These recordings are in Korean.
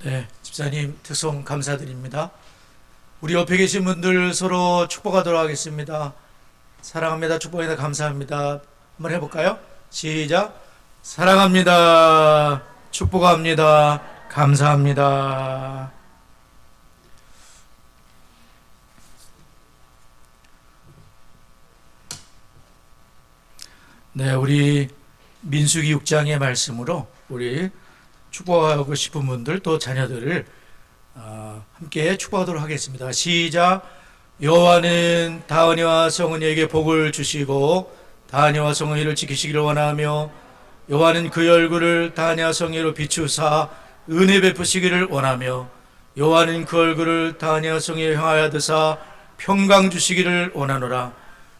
네, 집사님 특송 감사드립니다. 우리 옆에 계신 분들 서로 축복하도록 하겠습니다. 사랑합니다. 축복합니다. 감사합니다. 한번 해볼까요? 시작. 사랑합니다. 축복합니다. 감사합니다. 네, 우리 민수기 6장의 말씀으로 우리 축복하고 싶은 분들 또 자녀들을 함께 축복하도록 하겠습니다. 시작. 여호와는 다은이와 성은이에게 복을 주시고 다은이와 성은이를 지키시기를 원하며 여호와는 그의 얼굴을 다은이와 성은이로 비추사 은혜 베푸시기를 원하며 여호와는 그 얼굴을 다은이와 성은이를 향하여 드사 평강 주시기를 원하노라.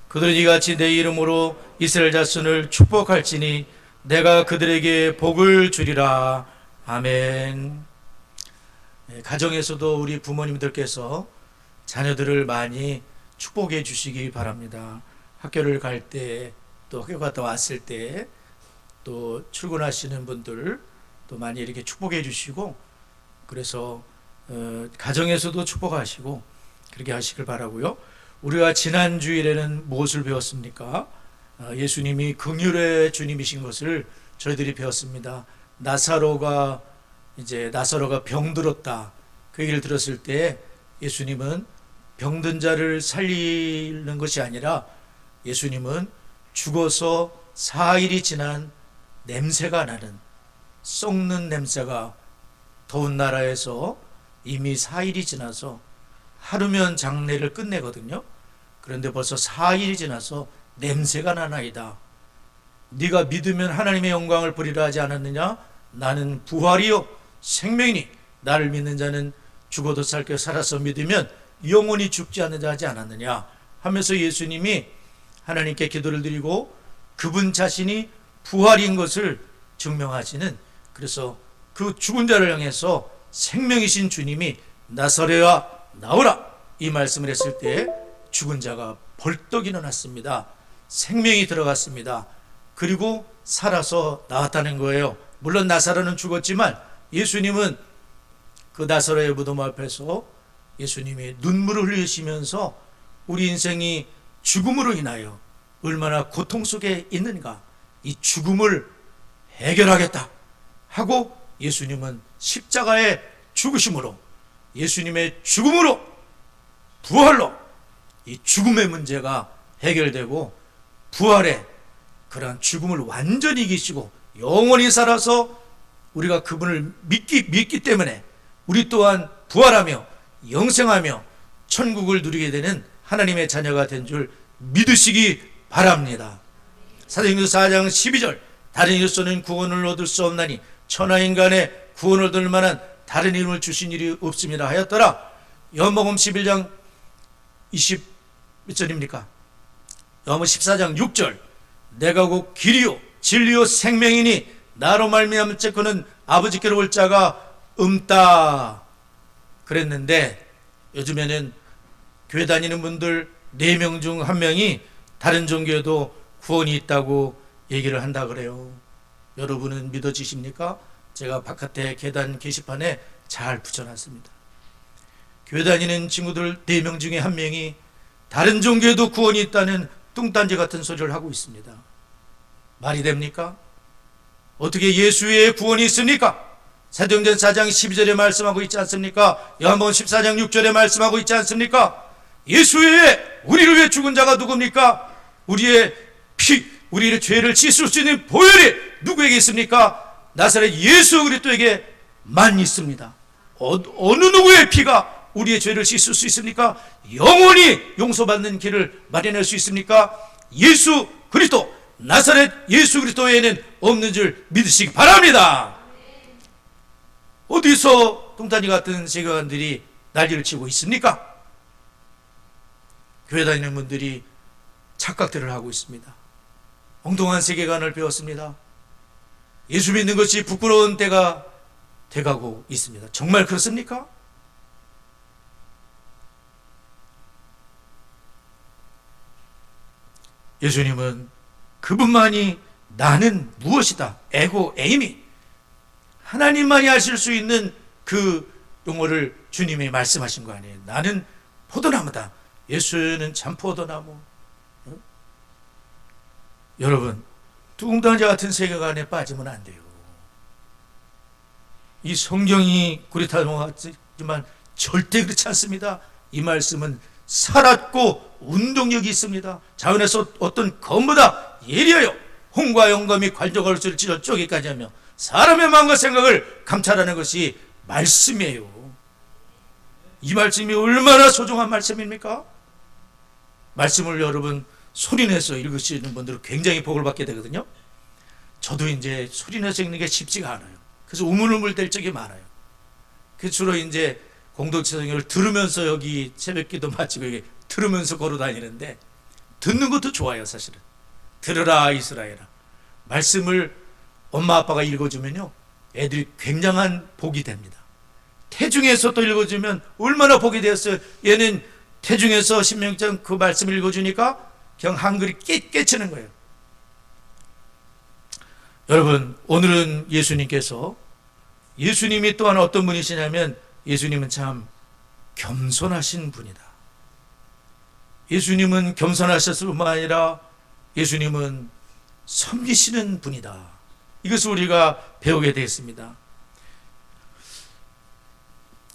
그들이 이같이 내 이름으로 이스라엘 자손을 축복할지니 내가 그들에게 복을 주리라. 아멘. 가정에서도 우리 부모님들께서 자녀들을 많이 축복해 주시기 바랍니다. 학교를 갈 때, 또 학교 갔다 왔을 때, 또 출근하시는 분들 또 많이 이렇게 축복해 주시고, 그래서 가정에서도 축복하시고 그렇게 하시길 바라고요. 우리가 지난 주일에는 무엇을 배웠습니까? 예수님이 긍휼의 주님이신 것을 저희들이 배웠습니다. 나사로가 병들었다, 그 얘기를 들었을 때 예수님은 병든 자를 살리는 것이 아니라 예수님은 죽어서 4일이 지난 냄새가 나는, 썩는 냄새가 더운 나라에서 이미 4일이 지나서 하루면 장례를 끝내거든요. 그런데 벌써 4일이 지나서 냄새가 나나이다. 네가 믿으면 하나님의 영광을 보리라 하지 않았느냐? 나는 부활이요 생명이니 나를 믿는 자는 죽어도 살게 살아서 믿으면 영원히 죽지 않는다 하지 않았느냐 하면서 예수님이 하나님께 기도를 드리고 그분 자신이 부활인 것을 증명하시는, 그래서 그 죽은 자를 향해서 생명이신 주님이 나사로야 나오라 이 말씀을 했을 때 죽은 자가 벌떡 일어났습니다. 생명이 들어갔습니다. 그리고 살아서 나왔다는 거예요. 물론 나사로는 죽었지만 예수님은 그 나사로의 무덤 앞에서 예수님이 눈물을 흘리시면서 우리 인생이 죽음으로 인하여 얼마나 고통 속에 있는가, 이 죽음을 해결하겠다 하고 예수님은 십자가의 죽으심으로, 예수님의 죽음으로, 부활로 이 죽음의 문제가 해결되고 부활의 그러한 죽음을 완전히 이기시고 영원히 살아서 우리가 그분을 믿기 때문에 우리 또한 부활하며 영생하며 천국을 누리게 되는 하나님의 자녀가 된 줄 믿으시기 바랍니다. 사도행전 4장 12절 다른 이로서는 구원을 얻을 수 없나니 천하인간의 구원을 얻을 만한 다른 이름을 주신 일이 없습니다 하였더라. 요한복음 11장 20 몇 절입니까? 요한복음 14장 6절 내가 곧 길이요 진리요 생명이니 나로 말미암은 그는 아버지께로 올 자가 없다 그랬는데, 요즘에는 교회 다니는 분들 4명 중 1명이 다른 종교에도 구원이 있다고 얘기를 한다 그래요. 여러분은 믿어지십니까? 제가 바깥에 계단 게시판에 잘 붙여놨습니다. 교회 다니는 친구들 4명 중에 1명이 다른 종교에도 구원이 있다는 뚱딴지 같은 소리를 하고 있습니다. 말이 됩니까? 어떻게 예수 외에 구원이 있습니까? 사도행전 4장 12절에 말씀하고 있지 않습니까? 요한복음 14장 6절에 말씀하고 있지 않습니까? 예수 외에 우리를 위해 죽은 자가 누굽니까? 우리의 우리의 죄를 씻을 수 있는 보혈이 누구에게 있습니까? 나사렛 예수 그리스도에게만 있습니다. 어느 누구의 피가 우리의 죄를 씻을 수 있습니까? 영원히 용서받는 길을 마련할 수 있습니까? 예수 그리스도, 나사렛 예수 그리스도 외에는 없는 줄 믿으시기 바랍니다. 어디서 뚱딴지 같은 세계관들이 난리를 치고 있습니까? 교회 다니는 분들이 착각들을 하고 있습니다. 엉뚱한 세계관을 배웠습니다. 예수 믿는 것이 부끄러운 때가 돼가고 있습니다. 정말 그렇습니까? 예수님은 그분만이 나는 무엇이다, 에고 에이미, 하나님만이 하실 수 있는 그 용어를 주님이 말씀하신 거 아니에요. 나는 포도나무다. 예수는 참 포도나무. 여러분, 뚱딴지 같은 세계관에 빠지면 안 돼요. 이 성경이 구리타는 것 같지만 절대 그렇지 않습니다. 이 말씀은 살았고 운동력이 있습니다. 자연에서 어떤 검보다 예리하여 홍과 영감이 관적을 찔러 쪼개까지 하며 사람의 마음과 생각을 감찰하는 것이 말씀이에요. 이 말씀이 얼마나 소중한 말씀입니까? 말씀을 여러분 소리내서 읽으시는 분들은 굉장히 복을 받게 되거든요. 저도 이제 소리내서 읽는 게 쉽지가 않아요. 그래서 우물우물 될 적이 많아요. 그 주로 이제 공동체 성경을 들으면서 여기 새벽기도 마치고 여기 들으면서 걸어 다니는데, 듣는 것도 좋아요. 사실은 들으라 이스라엘아, 말씀을 엄마 아빠가 읽어주면요 애들이 굉장한 복이 됩니다. 태중에서 또 읽어주면 얼마나 복이 되었어요. 얘는 태중에서 신명장 그 말씀을 읽어주니까 그냥 한글이 깨치는 거예요. 여러분, 오늘은 예수님이 또한 어떤 분이시냐면, 예수님은 참 겸손하신 분이다. 예수님은 겸손하셨을 뿐만 아니라 예수님은 섬기시는 분이다. 이것을 우리가 배우게 되었습니다.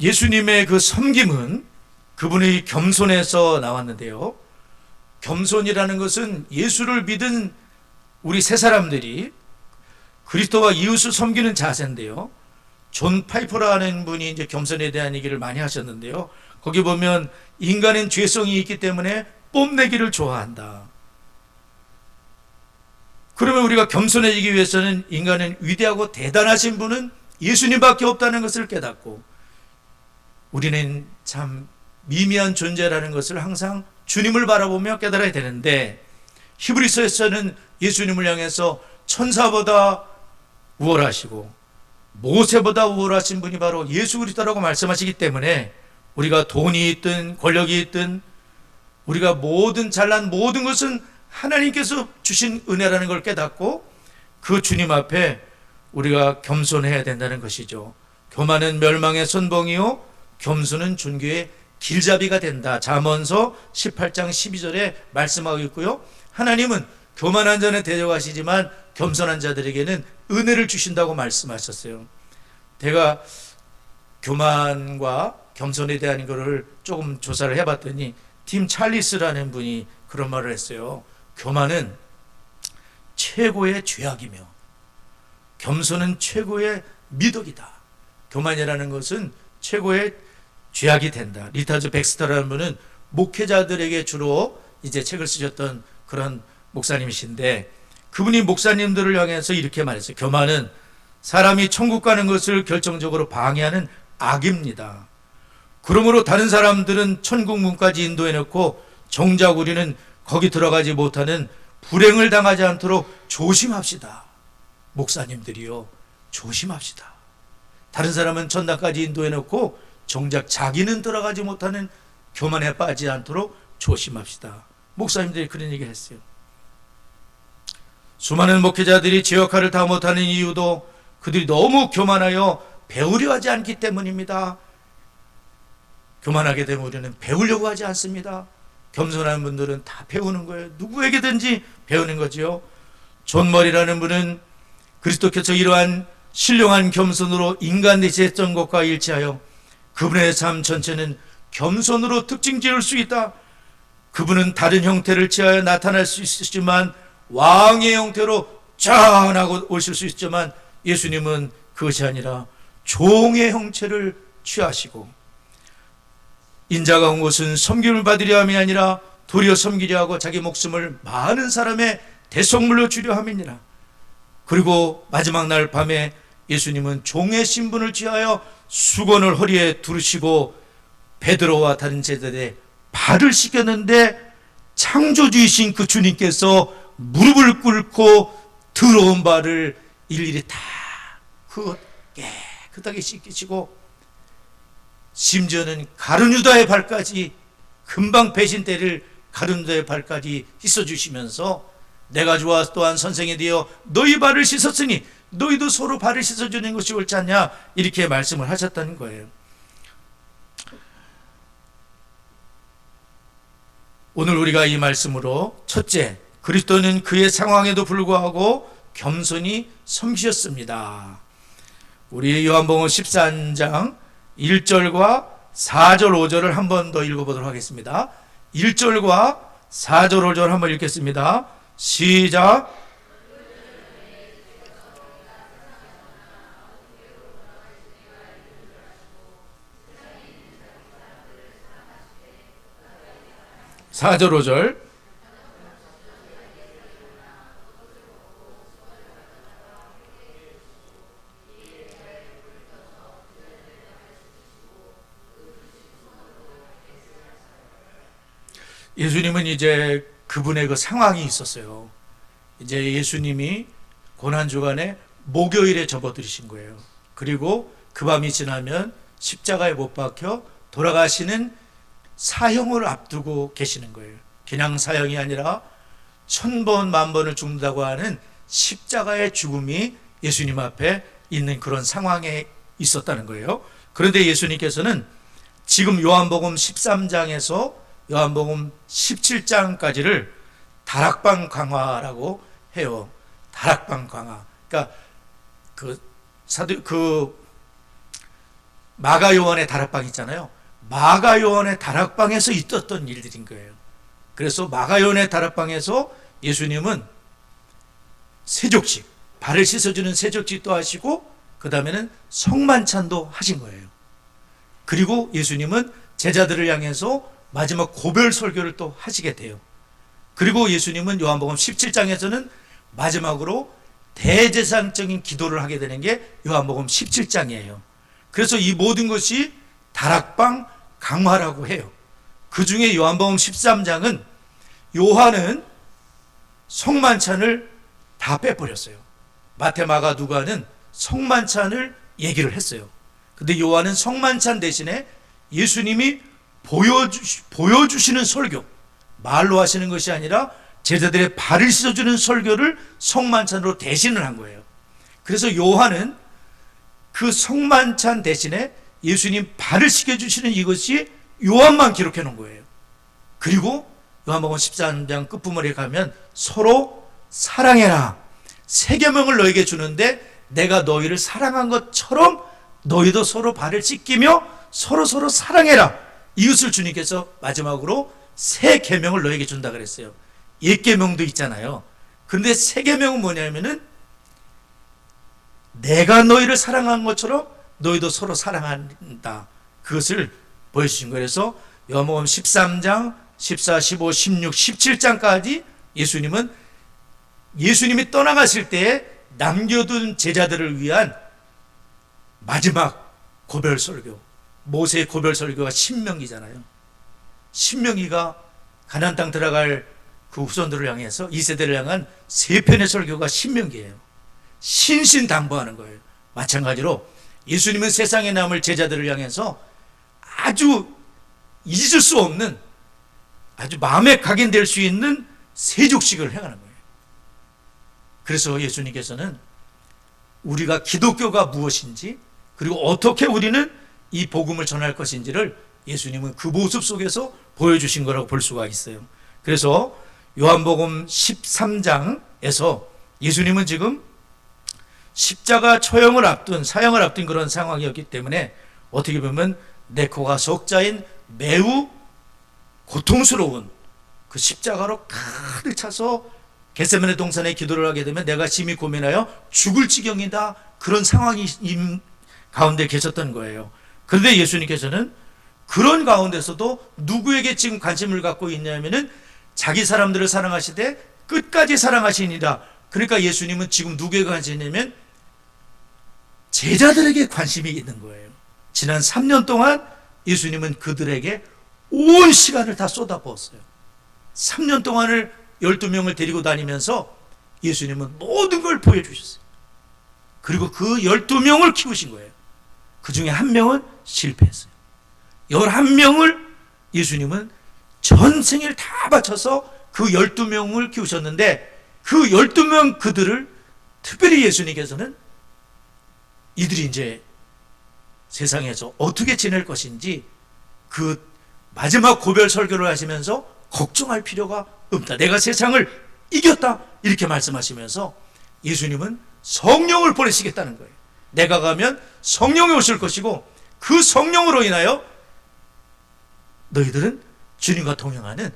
예수님의 그 섬김은 그분의 겸손에서 나왔는데요. 겸손이라는 것은 예수를 믿은 우리 새 사람들이 그리스도와 이웃을 섬기는 자세인데요. 존 파이퍼라는 분이 이제 겸손에 대한 얘기를 많이 하셨는데요. 거기 보면 인간은 죄성이 있기 때문에 뽐내기를 좋아한다. 그러면 우리가 겸손해지기 위해서는 인간은 위대하고 대단하신 분은 예수님밖에 없다는 것을 깨닫고, 우리는 참 미미한 존재라는 것을 항상 주님을 바라보며 깨달아야 되는데, 히브리서에서는 예수님을 향해서 천사보다 우월하시고 모세보다 우월하신 분이 바로 예수 그리스도라고 말씀하시기 때문에, 우리가 돈이 있든 권력이 있든 우리가 잘난 모든 것은 하나님께서 주신 은혜라는 걸 깨닫고 그 주님 앞에 우리가 겸손해야 된다는 것이죠. 교만은 멸망의 선봉이요 겸손은 존귀의 길잡이가 된다. 잠언서 18장 12절에 말씀하고 있고요. 하나님은 교만한 자는 대적하시지만 겸손한 자들에게는 은혜를 주신다고 말씀하셨어요. 제가 교만과 겸손에 대한 것을 조금 조사를 해봤더니 팀 찰리스라는 분이 그런 말을 했어요. 교만은 최고의 죄악이며 겸손은 최고의 미덕이다. 교만이라는 것은 최고의 죄악이 된다. 리타즈 백스터라는 분은 목회자들에게 주로 이제 책을 쓰셨던 그런 목사님이신데, 그분이 목사님들을 향해서 이렇게 말했어요. 교만은 사람이 천국 가는 것을 결정적으로 방해하는 악입니다. 그러므로 다른 사람들은 천국 문까지 인도해 놓고 정작 우리는 거기 들어가지 못하는 불행을 당하지 않도록 조심합시다. 목사님들이요, 조심합시다. 다른 사람은 천당까지 인도해 놓고 정작 자기는 들어가지 못하는 교만에 빠지지 않도록 조심합시다. 목사님들이 그런 얘기를 했어요. 수많은 목회자들이 제 역할을 다 못하는 이유도 그들이 너무 교만하여 배우려 하지 않기 때문입니다. 교만하게 되면 우리는 배우려고 하지 않습니다. 겸손한 분들은 다 배우는 거예요. 누구에게든지 배우는 거지요. 존 머리라는 분은 그리스도께서 이러한 신령한 겸손으로 인간 대시에 했던 것과 일치하여 그분의 삶 전체는 겸손으로 특징 지을 수 있다. 그분은 다른 형태를 취하여 나타날 수 있지만 왕의 형태로 전하고 오실 수 있지만, 예수님은 그것이 아니라 종의 형체를 취하시고, 인자가 온 것은 섬김을 받으려 함이 아니라 도리어 섬기려 하고 자기 목숨을 많은 사람의 대속물로 주려 함이니라. 그리고 마지막 날 밤에 예수님은 종의 신분을 취하여 수건을 허리에 두르시고 베드로와 다른 제자들의 발을 씻겼는데, 창조주이신 그 주님께서 무릎을 꿇고 더러운 발을 일일이 다 깨끗하게 씻기시고, 심지어는 가룟 유다의 발까지, 금방 배신 때를 가룟 유다의 발까지 씻어주시면서 내가 주와 또한 선생이 되어 너희 발을 씻었으니 너희도 서로 발을 씻어주는 것이 옳지 않냐, 이렇게 말씀을 하셨다는 거예요. 오늘 우리가 이 말씀으로 첫째, 그리스도는 그의 상황에도 불구하고 겸손히 섬기셨습니다. 우리 요한복음 13장 1절과 4절 5절을 한 번 더 읽어보도록 하겠습니다. 1절과 4절 5절 한번 읽겠습니다. 시작. (4절) (5절) 예수님은 이제 그분의 그 상황이 있었어요. 이제 예수님이 고난주간에 목요일에 접어들으신 거예요. 그리고 그 밤이 지나면 십자가에 못 박혀 돌아가시는 사형을 앞두고 계시는 거예요. 그냥 사형이 아니라 1000번 만번을 죽는다고 하는 십자가의 죽음이 예수님 앞에 있는 그런 상황에 있었다는 거예요. 그런데 예수님께서는 지금 요한복음 13장에서 요한복음 17장까지를 다락방 강화라고 해요. 다락방 강화. 그러니까 마가 요한의 다락방 있잖아요. 마가 요한의 다락방에서 있었던 일들인 거예요. 그래서 마가 요한의 다락방에서 예수님은 세족식, 발을 씻어주는 세족식도 하시고 그 다음에는 성만찬도 하신 거예요. 그리고 예수님은 제자들을 향해서 마지막 고별 설교를 또 하시게 돼요. 그리고 예수님은 요한복음 17장에서는 마지막으로 대제사장적인 기도를 하게 되는 게 요한복음 17장이에요. 그래서 이 모든 것이 다락방 강화라고 해요. 그 중에 요한복음 13장은 요한은 성만찬을 다 빼버렸어요. 마태, 마가, 누가는 성만찬을 얘기를 했어요. 근데 요한은 성만찬 대신에 예수님이 보여주시는 설교, 말로 하시는 것이 아니라 제자들의 발을 씻어주는 설교를 성만찬으로 대신을 한 거예요. 그래서 요한은 그 성만찬 대신에 예수님 발을 씻겨주시는 이것이 요한만 기록해 놓은 거예요. 그리고 요한복음 13장 끝부분에 가면 서로 사랑해라, 새 계명을 너에게 주는데 내가 너희를 사랑한 것처럼 너희도 서로 발을 씻기며 서로 사랑해라, 이것을 주님께서 마지막으로 새 계명을 너에게 준다 그랬어요. 옛 계명도 있잖아요. 그런데 새 계명은 뭐냐면은 내가 너희를 사랑한 것처럼 너희도 서로 사랑한다, 그것을 보여주신 거예요. 그래서 요한복음 13장 14, 15, 16, 17장까지 예수님이 떠나가실 때에 남겨둔 제자들을 위한 마지막 고별 설교, 모세의 고별 설교가 신명기잖아요. 신명기가 가나안 땅 들어갈 그 후손들을 향해서 2세대를 향한 3편의 설교가 신명기예요. 신신당부하는 거예요. 마찬가지로 예수님은 세상에 남을 제자들을 향해서 아주 잊을 수 없는, 아주 마음에 각인될 수 있는 세족식을 행하는 거예요. 그래서 예수님께서는 우리가 기독교가 무엇인지, 그리고 어떻게 우리는 이 복음을 전할 것인지를 예수님은 그 모습 속에서 보여주신 거라고 볼 수가 있어요. 그래서 요한복음 13장에서 예수님은 지금 십자가 처형을 앞둔, 사형을 앞둔 그런 상황이었기 때문에 어떻게 보면 내 코가 석자인 매우 고통스러운 그 십자가로 가득 차서 겟세마네 동산에 기도를 하게 되면 내가 심히 고민하여 죽을 지경이다, 그런 상황이 가운데 계셨던 거예요. 그런데 예수님께서는 그런 가운데서도 누구에게 지금 관심을 갖고 있냐면은 자기 사람들을 사랑하시되 끝까지 사랑하시니라. 그러니까 예수님은 지금 누구에게 관심이 있냐면 제자들에게 관심이 있는 거예요. 지난 3년 동안 예수님은 그들에게 온 시간을 다 쏟아부었어요. 3년 동안을 12명을 데리고 다니면서 예수님은 모든 걸 보여주셨어요. 그리고 그 12명을 키우신 거예요. 그 중에 한 명은 실패했어요. 11명을 예수님은 전생을 다 바쳐서 그 12명을 키우셨는데 그 12명 그들을 특별히 예수님께서는 이들이 이제 세상에서 어떻게 지낼 것인지 그 마지막 고별 설교를 하시면서 걱정할 필요가 없다. 내가 세상을 이겼다. 이렇게 말씀하시면서 예수님은 성령을 보내시겠다는 거예요. 내가 가면 성령이 오실 것이고 그 성령으로 인하여 너희들은 주님과 동행하는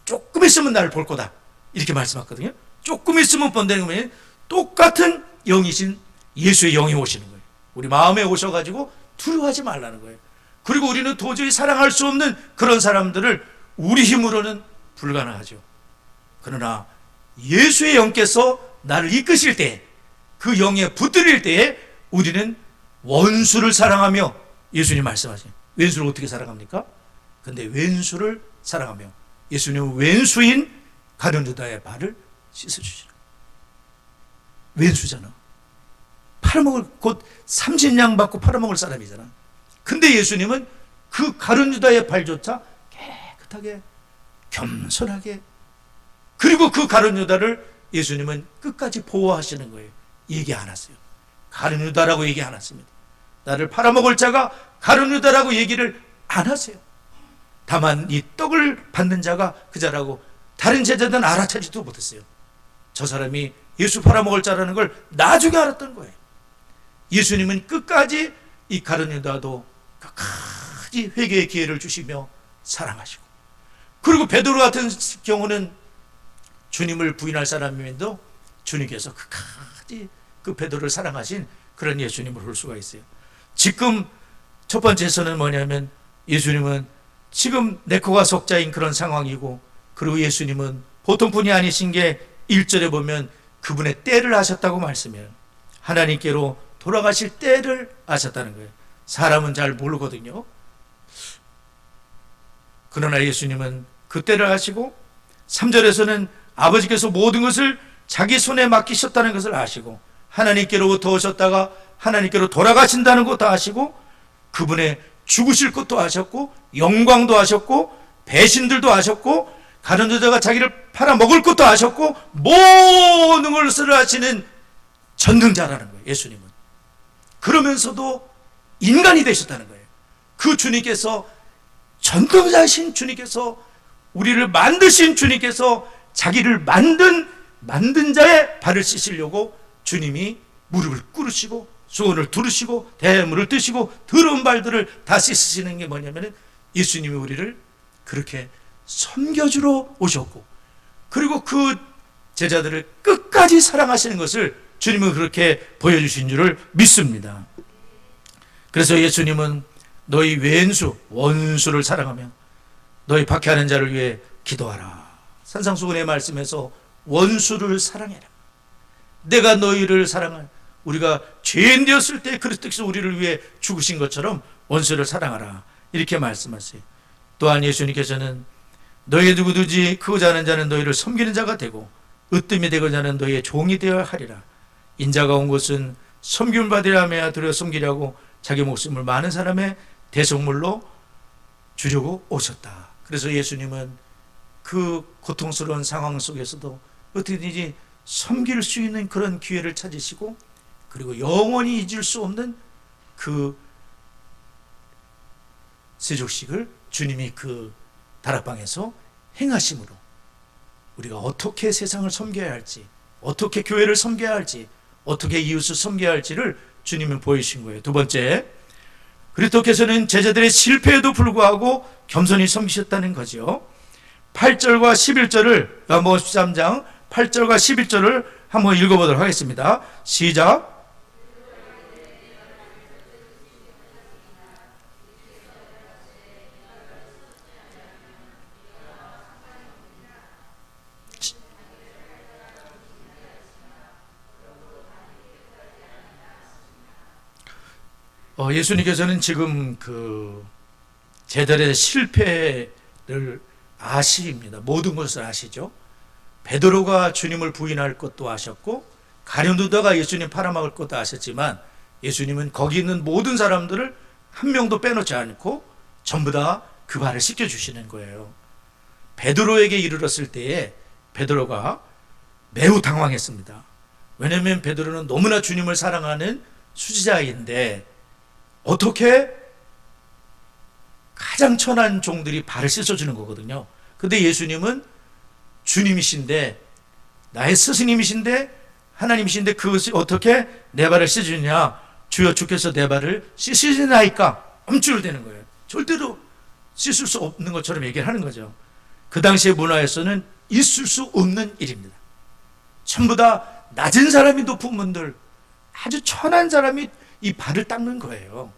조금 있으면 나를 볼 거다. 이렇게 말씀하거든요. 조금 있으면 본다는 거면 똑같은 영이신 예수의 영이 오시는 거예요. 우리 마음에 오셔가지고 두려워하지 말라는 거예요. 그리고 우리는 도저히 사랑할 수 없는 그런 사람들을 우리 힘으로는 불가능하죠. 그러나 예수의 영께서 나를 이끄실 때, 그 영에 붙들릴 때에 우리는 원수를 사랑하며, 예수님 말씀하신 왼수를 어떻게 사랑합니까? 근데 왼수를 사랑하며 예수님은 왼수인 가룟 유다의 발을 씻어주시라. 왼수잖아. 팔아먹을, 곧 30냥 받고 팔아먹을 사람이잖아. 근데 예수님은 그 가룟 유다의 발조차 깨끗하게 겸손하게, 그리고 그 가룟 유다를 예수님은 끝까지 보호하시는 거예요. 얘기 안 하세요. 가룟 유다라고 얘기 안 했습니다. 나를 팔아먹을 자가 가룟 유다라고 얘기를 안 하세요. 다만 이 떡을 받는 자가 그자라고 다른 제자들은 알아차지도 못했어요. 저 사람이 예수 팔아먹을 자라는 걸 나중에 알았던 거예요. 예수님은 끝까지 이 가룟 유다도 끝까지 회개의 기회를 주시며 사랑하시고, 그리고 베드로 같은 경우는 주님을 부인할 사람임에도 주님께서 끝까지 그 베드로를 사랑하신 그런 예수님을 볼 수가 있어요. 지금 첫 번째에서는 뭐냐면 예수님은 지금 네코가 속자인 그런 상황이고, 그리고 예수님은 보통 분이 아니신 게 1절에 보면 그분의 때를 아셨다고 말씀해요. 하나님께로 돌아가실 때를 아셨다는 거예요. 사람은 잘 모르거든요. 그러나 예수님은 그 때를 아시고, 3절에서는 아버지께서 모든 것을 자기 손에 맡기셨다는 것을 아시고, 하나님께로부터 오셨다가 하나님께로 돌아가신다는 것도 아시고, 그분의 죽으실 것도 아셨고, 영광도 아셨고, 배신들도 아셨고, 가룟 유다가 자기를 팔아먹을 것도 아셨고, 모든 것을 아시는 전능자라는 거예요. 예수님은. 그러면서도 인간이 되셨다는 거예요. 그 주님께서, 전능자신 주님께서, 우리를 만드신 주님께서 자기를 만든 자의 발을 씻으려고 주님이 무릎을 꿇으시고 수건을 두르시고 대물을 뜨시고 더러운 발들을 다 씻으시는 게 뭐냐면, 예수님이 우리를 그렇게 섬겨주러 오셨고, 그리고 그 제자들을 끝까지 사랑하시는 것을 주님은 그렇게 보여주신 줄을 믿습니다. 그래서 예수님은 너희 왼수 원수를 사랑하며 너희 박해하는 자를 위해 기도하라. 산상수훈의 말씀에서 원수를 사랑해라. 내가 너희를 사랑할, 우리가 죄인 되었을 때 그리스도께서 우리를 위해 죽으신 것처럼 원수를 사랑하라. 이렇게 말씀하세요. 또한 예수님께서는 너희 누구든지 크고자 하는 자는 너희를 섬기는 자가 되고 으뜸이 되고자 하는 너희의 종이 되어야 하리라. 인자가 온 것은 섬김을 받으려 하며 들여 섬기려고 자기 목숨을 많은 사람의 대속물로 주려고 오셨다. 그래서 예수님은 그 고통스러운 상황 속에서도 어떻게든지 섬길 수 있는 그런 기회를 찾으시고, 그리고 영원히 잊을 수 없는 그 세족식을 주님이 그 다락방에서 행하심으로 우리가 어떻게 세상을 섬겨야 할지, 어떻게 교회를 섬겨야 할지, 어떻게 이웃을 섬겨야 할지를 주님은 보이신 거예요. 두 번째, 그리스도께서는 제자들의 실패에도 불구하고 겸손히 섬기셨다는 거죠. 8절과 11절을 요한복음 13장 8절과 11절을 한번 읽어보도록 하겠습니다. 시작. 예수님께서는 지금 그 제자들의 실패를 아십니다. 모든 것을 아시죠. 베드로가 주님을 부인할 것도 아셨고, 가룟 유다가 예수님 팔아먹을 것도 아셨지만, 예수님은 거기 있는 모든 사람들을 한 명도 빼놓지 않고 전부 다 그 발을 씻겨주시는 거예요. 베드로에게 이르렀을 때에 베드로가 매우 당황했습니다. 왜냐하면 베드로는 너무나 주님을 사랑하는 수지자인데 어떻게 가장 천한 종들이 발을 씻어주는 거거든요. 근데 예수님은 주님이신데, 나의 스승님이신데, 하나님이신데 그것이 어떻게 내 발을 씻어주느냐? 주여 주께서 내 발을 씻으시나이까? 엄쭐을 대는 거예요. 절대로 씻을 수 없는 것처럼 얘기를 하는 거죠. 그 당시의 문화에서는 있을 수 없는 일입니다. 전부 다 낮은 사람이 높은 분들, 아주 천한 사람이 이 발을 닦는 거예요.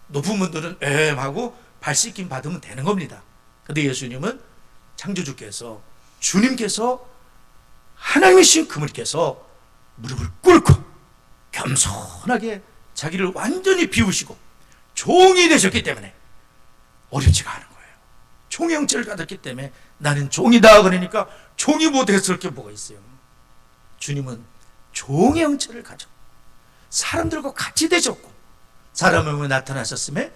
높은 분들은 하고 발 씻김 받으면 되는 겁니다. 근데 예수님은 창조주께서, 주님께서, 하나님이신 그분께서 무릎을 꿇고 겸손하게 자기를 완전히 비우시고 종이 되셨기 때문에 어렵지가 않은 거예요. 종의 형체를 가졌기 때문에 나는 종이다 그러니까 종이 못했을 게 뭐가 있어요. 주님은 종의 형체를 가졌고 사람들과 같이 되셨고 사람의 몸에 나타나셨음에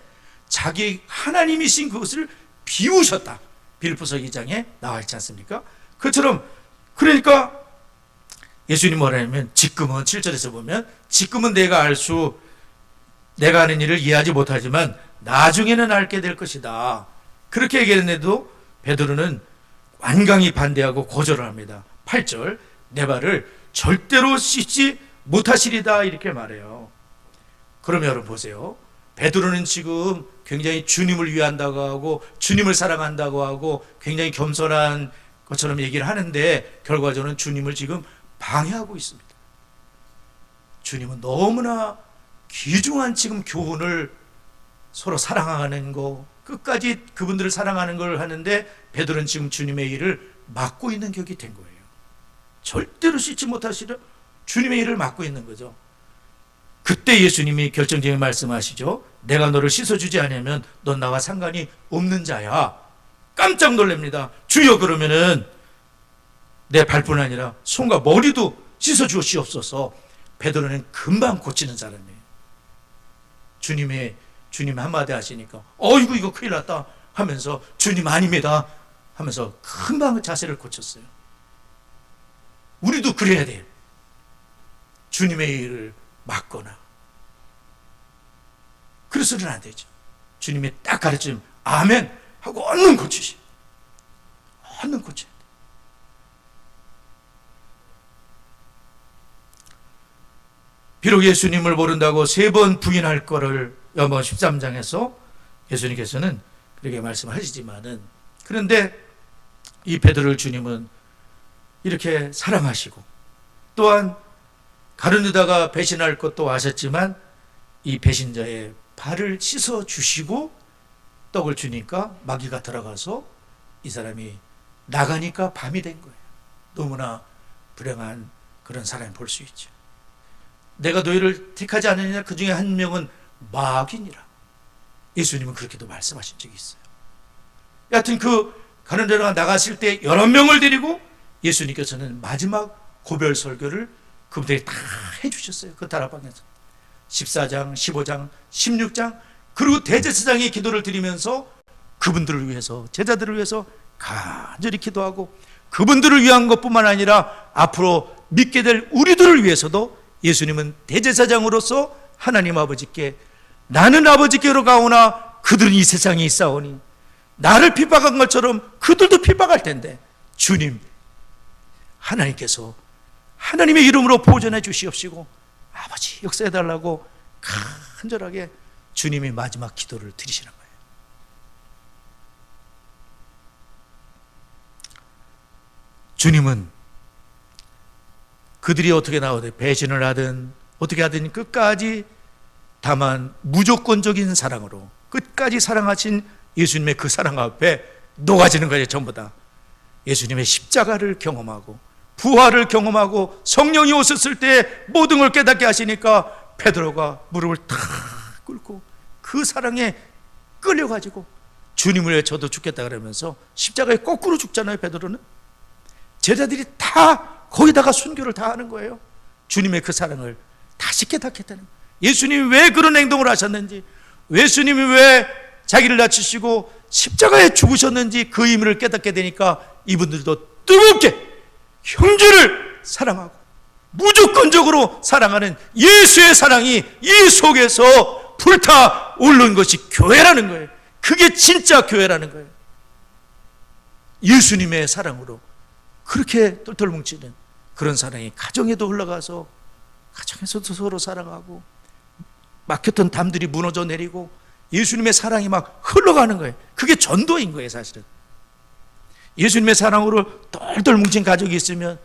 자기 하나님이신 그것을 비우셨다. 빌립보서 2장에 나와 있지 않습니까? 그처럼 그러니까 예수님 뭐라냐면 지금은 7절에서 보면 지금은 내가 하는 일을 이해하지 못하지만 나중에는 알게 될 것이다. 그렇게 얘기했는데도 베드로는 완강히 반대하고 거절을 합니다. 8절 내 발을 절대로 씻지 못하시리다 이렇게 말해요. 그러면 여러분 보세요. 베드로는 지금 굉장히 주님을 위한다고 하고 주님을 사랑한다고 하고 굉장히 겸손한 것처럼 얘기를 하는데 결과적으로는 주님을 지금 방해하고 있습니다. 주님은 너무나 귀중한 지금 교훈을 서로 사랑하는 거 끝까지 그분들을 사랑하는 걸 하는데 베드로는 지금 주님의 일을 막고 있는 격이 된 거예요. 절대로 씻지 못하시려 주님의 일을 막고 있는 거죠. 그때 예수님이 결정적인 말씀하시죠. 내가 너를 씻어주지 않으면 넌 나와 상관이 없는 자야. 깜짝 놀랍니다. 주여 그러면은 내 발뿐 아니라 손과 머리도 씻어주시옵소서. 베드로는 금방 고치는 사람이에요. 주님 한마디 하시니까 어이구 이거 큰일 났다 하면서 주님 아닙니다 하면서 금방 자세를 고쳤어요. 우리도 그래야 돼요. 주님의 일을 막거나 그래서는 안 되죠. 주님이 딱 가르치면 아멘 하고 얼른 고치시. 얼른 고쳐야 돼. 비록 예수님을 모른다고 3번 부인할 거를 요한복음 13장에서 예수님께서는 그렇게 말씀하시지만은 그런데 이 베드로를 주님은 이렇게 사랑하시고 또한 가룟유다가 배신할 것도 아셨지만 이 배신자의 발을 씻어 주시고 떡을 주니까 마귀가 들어가서 이 사람이 나가니까 밤이 된 거예요. 너무나 불행한 그런 사람을 볼 수 있죠. 내가 너희를 택하지 않느냐 그 중에 한 명은 마귀니라. 예수님은 그렇게도 말씀하신 적이 있어요. 여하튼 그 가룟유다가 나갔을 때 11명을 데리고 예수님께서는 마지막 고별 설교를 그분들이 다 해주셨어요. 그 다락방에서 14장, 15장, 16장 그리고 대제사장이 기도를 드리면서 그분들을 위해서 제자들을 위해서 간절히 기도하고 그분들을 위한 것뿐만 아니라 앞으로 믿게 될 우리들을 위해서도 예수님은 대제사장으로서 하나님 아버지께 나는 아버지께로 가오나 그들은 이 세상에 있사오니 나를 핍박한 것처럼 그들도 핍박할 텐데 주님 하나님께서 하나님의 이름으로 보존해 주시옵시고 아버지 역사해달라고 간절하게 주님이 마지막 기도를 드리시는 거예요. 주님은 그들이 어떻게 나오든 배신을 하든 어떻게 하든 끝까지 다만 무조건적인 사랑으로 끝까지 사랑하신 예수님의 그 사랑 앞에 녹아지는 거예요. 전부 다 예수님의 십자가를 경험하고 부활을 경험하고 성령이 오셨을 때 모든 걸 깨닫게 하시니까 베드로가 무릎을 탁 꿇고 그 사랑에 끌려가지고 주님을 위해 저도 죽겠다 그러면서 십자가에 거꾸로 죽잖아요. 베드로는 제자들이 다 거기다가 순교를 다 하는 거예요. 주님의 그 사랑을 다시 깨닫겠다는 거예요. 예수님이 왜 그런 행동을 하셨는지, 예수님이 왜 자기를 낮추시고 십자가에 죽으셨는지 그 의미를 깨닫게 되니까 이분들도 뜨겁게 형제를 사랑하고 무조건적으로 사랑하는 예수의 사랑이 이 속에서 불타오르는 것이 교회라는 거예요. 그게 진짜 교회라는 거예요. 예수님의 사랑으로 그렇게 똘똘 뭉치는 그런 사랑이 가정에도 흘러가서 가정에서도 서로 사랑하고 막혔던 담들이 무너져 내리고 예수님의 사랑이 막 흘러가는 거예요. 그게 전도인 거예요, 사실은. 예수님의 사랑으로 똘똘 뭉친 가족이 있으면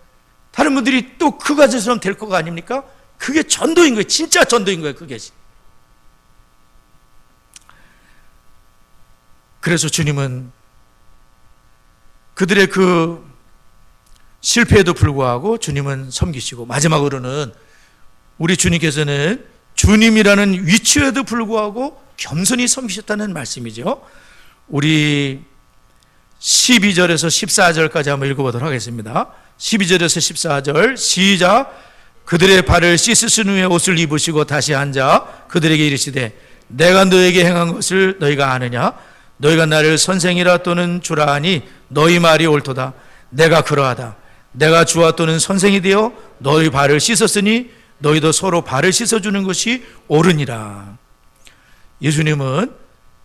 다른 분들이 또 그 가족처럼 될 거가 아닙니까? 그게 전도인 거예요. 진짜 전도인 거예요, 그게. 그래서 주님은 그들의 그 실패에도 불구하고 주님은 섬기시고, 마지막으로는 우리 주님께서는 주님이라는 위치에도 불구하고 겸손히 섬기셨다는 말씀이죠. 우리 12절에서 14절까지 한번 읽어보도록 하겠습니다. 12절에서 14절 시작. 그들의 발을 씻으신 후에 옷을 입으시고 다시 앉아 그들에게 이르시되 내가 너에게 행한 것을 너희가 아느냐? 너희가 나를 선생이라 또는 주라 하니 너희 말이 옳도다. 내가 그러하다. 내가 주와 또는 선생이 되어 너희 발을 씻었으니 너희도 서로 발을 씻어주는 것이 옳으니라. 예수님은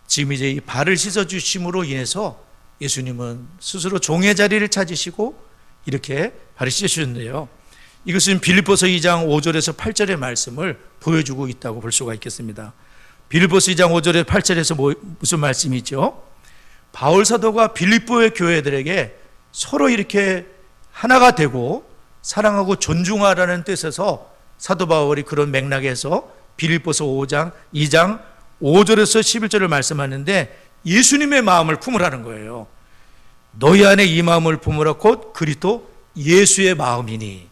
지금 이제 이 발을 씻어주심으로 인해서 예수님은 스스로 종의 자리를 찾으시고 이렇게 발을 씻어주셨는데요. 이것은 빌립보서 2장 5절에서 8절의 말씀을 보여주고 있다고 볼 수가 있겠습니다. 빌립보서 2장 5절에서 8절에서 무슨 말씀이죠? 바울 사도가 빌립보의 교회들에게 서로 이렇게 하나가 되고 사랑하고 존중하라는 뜻에서 사도 바울이 그런 맥락에서 빌립보서 2장 5절에서 11절을 말씀하는데 예수님의 마음을 품으라는 거예요. 너희 안에 이 마음을 품으라 곧 그리스도 예수의 마음이니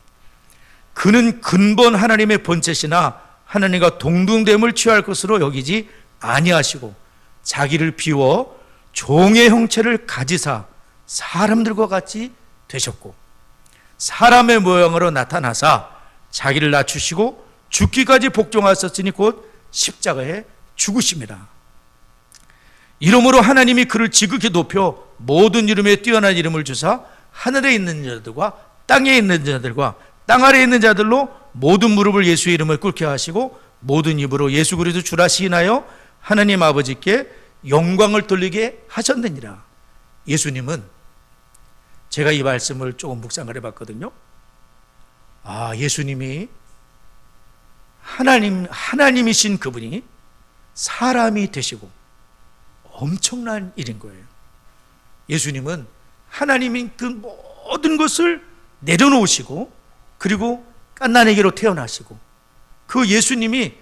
그는 근본 하나님의 본체시나 하나님과 동등됨을 취할 것으로 여기지 아니하시고 자기를 비워 종의 형체를 가지사 사람들과 같이 되셨고 사람의 모양으로 나타나사 자기를 낮추시고 죽기까지 복종하셨으니 곧 십자가에 죽으심이라. 이러므로 하나님이 그를 지극히 높여 모든 이름에 뛰어난 이름을 주사 하늘에 있는 자들과 땅에 있는 자들과 땅 아래에 있는 자들로 모든 무릎을 예수의 이름을 꿇게 하시고 모든 입으로 예수 그리스도 주라 시인하여 하나님 아버지께 영광을 돌리게 하셨느니라. 예수님은 제가 이 말씀을 조금 묵상을 해봤거든요. 예수님이 하나님이신 그분이 사람이 되시고 엄청난 일인 거예요. 예수님은 하나님인 그 모든 것을 내려놓으시고 그리고 갓난아기로 태어나시고 그 예수님이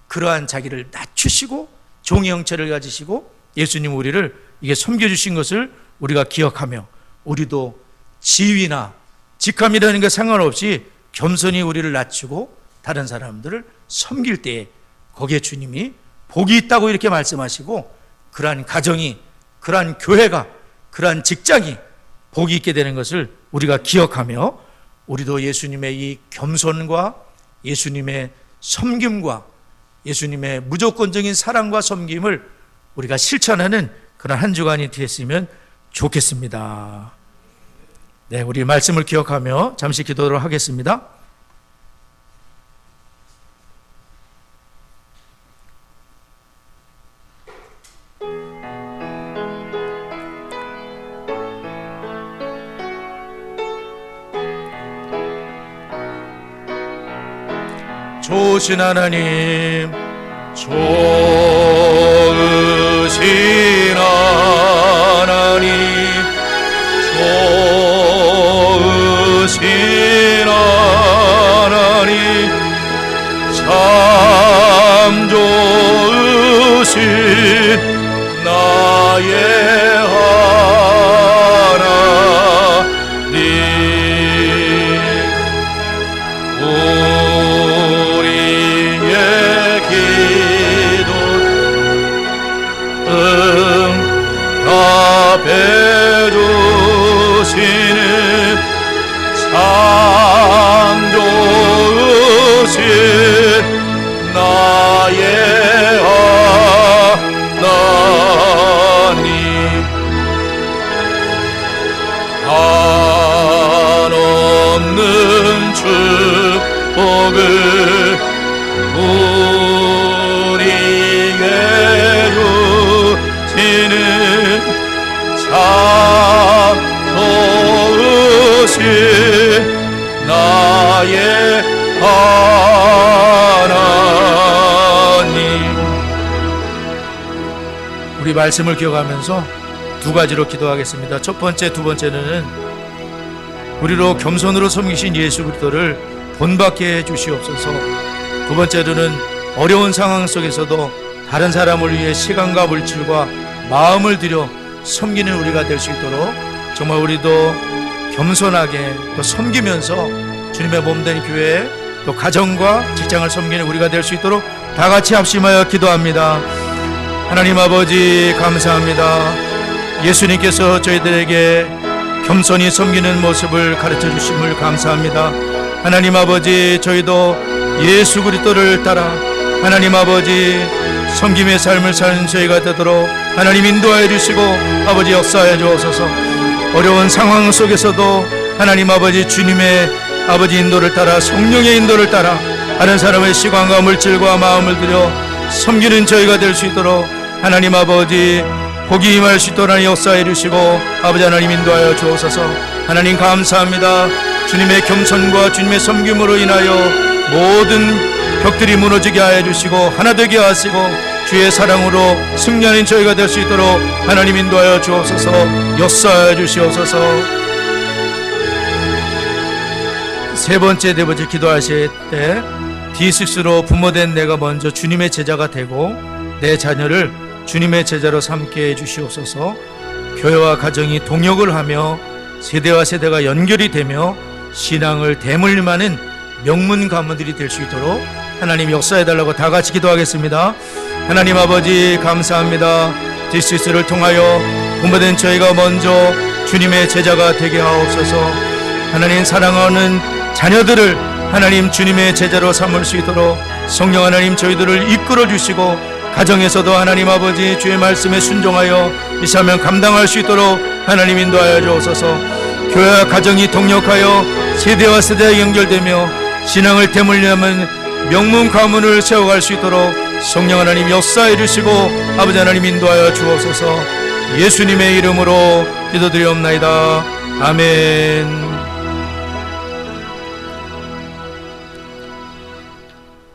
그러한 자기를 낮추시고 종의 형체를 가지시고 예수님 우리를 이게 섬겨주신 것을 우리가 기억하며 우리도 지위나 직함이라는 게 상관없이 겸손히 우리를 낮추고 다른 사람들을 섬길 때에 거기에 주님이 복이 있다고 이렇게 말씀하시고 그러한 가정이, 그러한 교회가, 그러한 직장이 복이 있게 되는 것을 우리가 기억하며 우리도 예수님의 이 겸손과 예수님의 섬김과 예수님의 무조건적인 사랑과 섬김을 우리가 실천하는 그런 한 주간이 되었으면 좋겠습니다. 네, 우리 말씀을 기억하며 잠시 기도를 하겠습니다. 좋으신 하나님, 좋으신 하나님, 좋으신 하나님, 참 좋으신 나의 하나님, 해주시는 참 좋으신 나의 하나님, 우리 말씀을 기억하면서 두 가지로 기도하겠습니다. 첫 번째, 두 번째는 우리로 겸손으로 섬기신 예수 그리스도를 본받게 해 주시옵소서. 두 번째로는 어려운 상황 속에서도 다른 사람을 위해 시간과 물질과 마음을 들여 섬기는 우리가 될 수 있도록 정말 우리도 겸손하게 또 섬기면서 주님의 몸된 교회 또 가정과 직장을 섬기는 우리가 될 수 있도록 다 같이 합심하여 기도합니다. 하나님 아버지 감사합니다. 예수님께서 저희들에게 겸손히 섬기는 모습을 가르쳐 주심을 감사합니다. 하나님 아버지, 저희도 예수 그리스도를 따라 하나님 아버지 섬김의 삶을 사는 저희가 되도록 하나님 인도하여 주시고 아버지 역사하여 주옵소서. 어려운 상황 속에서도 하나님 아버지 주님의 아버지 인도를 따라 성령의 인도를 따라 다른 사람의 시간과 물질과 마음을 들여 섬기는 저희가 될 수 있도록 하나님 아버지 복이 임할 수 있도록 하나님 역사해 주시고 아버지 하나님 인도하여 주옵소서. 하나님 감사합니다. 주님의 겸손과 주님의 섬김으로 인하여 모든 벽들이 무너지게 하여 주시고 하나 되게 하시고 주의 사랑으로 승리하는 저희가 될 수 있도록 하나님 인도하여 주옵소서. 역사하여 주시옵소서. 세 번째, 네 번째 기도하실 때 D6로 부모된 내가 먼저 주님의 제자가 되고 내 자녀를 주님의 제자로 삼게 해주시옵소서. 교회와 가정이 동역을 하며 세대와 세대가 연결이 되며 신앙을 대물림하는 명문 가문들이 될 수 있도록 하나님 역사해달라고 다 같이 기도하겠습니다. 하나님 아버지 감사합니다. D6를 통하여 부모된 저희가 먼저 주님의 제자가 되게 하옵소서. 하나님 사랑하는 자녀들을 하나님 주님의 제자로 삼을 수 있도록 성령 하나님 저희들을 이끌어 주시고 가정에서도 하나님 아버지 주의 말씀에 순종하여 이 사명 감당할 수 있도록 하나님 인도하여 주옵소서. 교회와 가정이 동역하여 세대와 세대가 연결되며 신앙을 대물림하는 명문 가문을 세워갈 수 있도록 성령 하나님 역사해 주시고 아버지 하나님 인도하여 주옵소서. 예수님의 이름으로 기도드리옵나이다. 아멘.